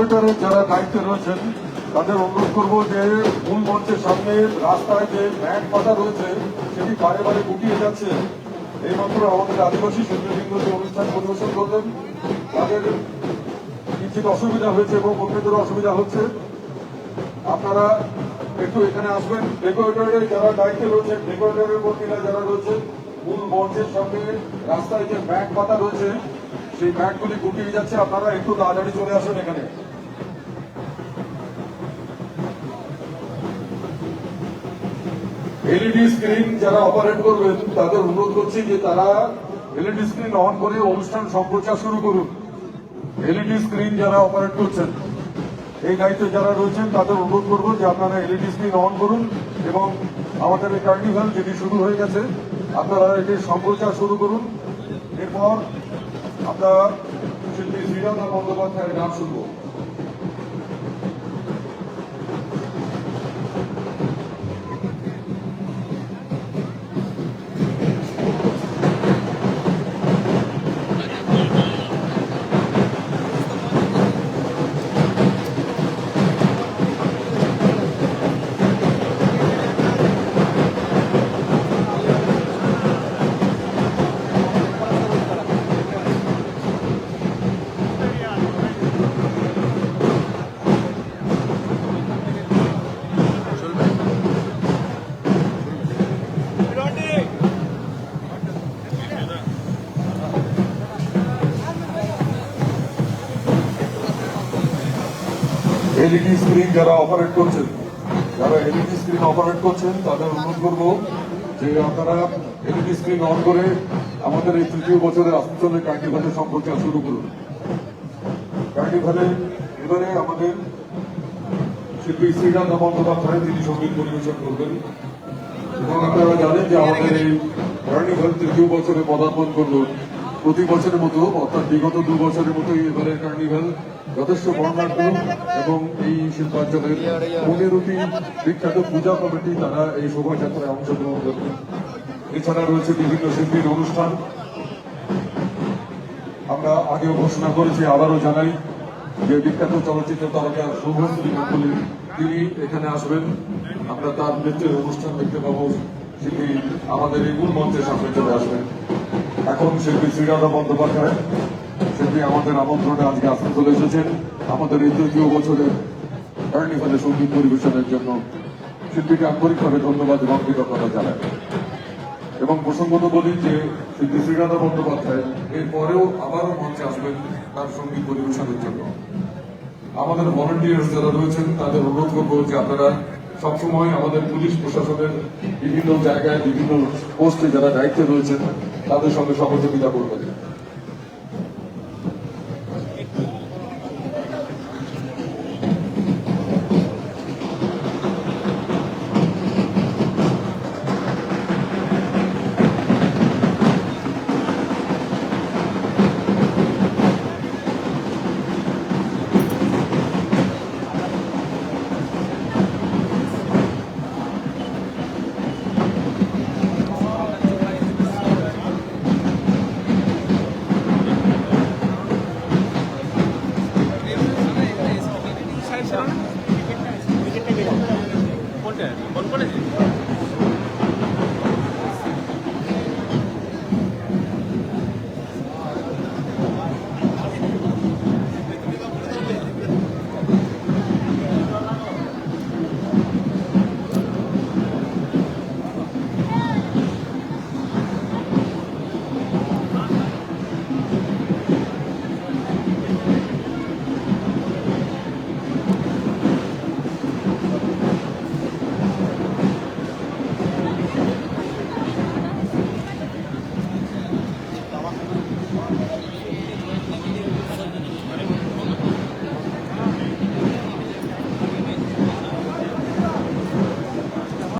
ডেকোরেটরের যারা দায়িত্বে রয়েছেন তাদের অনুরোধ করবো যে মূল মঞ্চের সামনে রাস্তায় যে ব্যাগ পাতা রয়েছে সেটি বারে বারে গুটিয়ে যাচ্ছে। এইমাত্র আমাদের আদিবাসী শিল্পীবৃন্দ যে অনুষ্ঠান পরিবেশন করলেন তাদের কিঞ্চিত অসুবিধা হয়েছে এবং অন্যদেরও অসুবিধা হচ্ছে। আপনারা একটু এখানে আসবেন। ডেকোরেটরের যারা দায়িত্বে রয়েছেন, ডেকোরেটরের কর্মীরা যারা রয়েছেন, মূল মঞ্চের সঙ্গে রাস্তায় যে ব্যাগ পাতা রয়েছে সেই ব্যাগগুলি গুটিয়ে যাচ্ছে। আপনারা একটু তাড়াতাড়ি চলে আসেন এখানে। এলইডি স্ক্রিন যারা অপারেট করবেন তাদের অনুরোধ করছি যে তারা এলইডি স্ক্রিন অন করে অনুষ্ঠান সম্প্রচার শুরু করুন। এলইডি স্ক্রিন যারা অপারেট করছেন, এই দায়িত্বে যারা রয়েছেন তাদের অনুরোধ করবো যে আপনারা এলইডি স্ক্রিন অন করুন এবং আমাদের এই কার্নিভাল যেটি শুরু হয়ে গেছে আপনারা এটি সম্প্রচার শুরু করুন। এরপর আমরা শিল্পী শ্রীরাধা বন্দ্যোপাধ্যায়ের গান শুনব। এলইডি স্ক্রিন যারা অপারেট করছেন তাদের অনুরোধ করবো যে আপনারা এলইডি স্ক্রিন অন করে আমাদের এই তৃতীয় বছরের আসানসোলের কার্নিভালের সম্প্রচার শুরু করুন। কার্নিভালে এবারে আমাদের শিল্পী শ্রীরাধা বন্দ্যোপাধ্যায় তিনি সঙ্গীত পরিবেশন করবেন এবং আপনারা জানেন যে আমাদের এই কার্নিভাল তৃতীয় বছরে পদার্পণ করল। প্রতি বছরের মতো অর্থাৎ বিগত 2 বছরের মতোই এবারের কার্নিভাল যথেষ্ট বর্ণাঢ্য এবং এই শিল্পাঞ্চলের 15টি বিখ্যাত পূজা কমিটি তারা এই শোভাযাত্রায় অংশগ্রহণ করবে। এছাড়া রয়েছে বিভিন্ন শিল্পীর অনুষ্ঠান। আমরা আগেও ঘোষণা করেছি, আবারও জানাই যে বিখ্যাত চলচ্চিত্র তারকা শুভশ্রী গাঙ্গুলী তিনি এখানে আসবেন। আমরা তার নৃত্যের অনুষ্ঠান দেখতে পাবো। শিল্পী আমাদের এই মূল মঞ্চের সামনে চলে আসবেন। এখন শিল্পী শ্রীরাধা বন্দ্যোপাধ্যায় শিল্পী আমাদের আমন্ত্রণে আজকে আসানসোলে এসেছেন আমাদের এই তৃতীয় বছরের কার্নিভালে সঙ্গীত পরিবেশনের জন্য। শিল্পীকে আন্তরিকভাবে ধন্যবাদ এবং কৃতজ্ঞতা জানাই। এবং প্রসঙ্গত বলি যে শিল্পী শ্রীরাধা বন্দ্যোপাধ্যায় এরপরেও আবারও মঞ্চে আসবেন তার সঙ্গীত পরিবেশনের জন্য। আমাদের ভলান্টিয়ার্স যারা রয়েছেন তাদের অনুরোধ করবো যে আপনারা সবসময় আমাদের পুলিশ প্রশাসনের বিভিন্ন জায়গায় বিভিন্ন পোস্টে যারা দায়িত্বে রয়েছেন তাদের সঙ্গে সহযোগিতা করবেন। কোনটা কোন কলেজে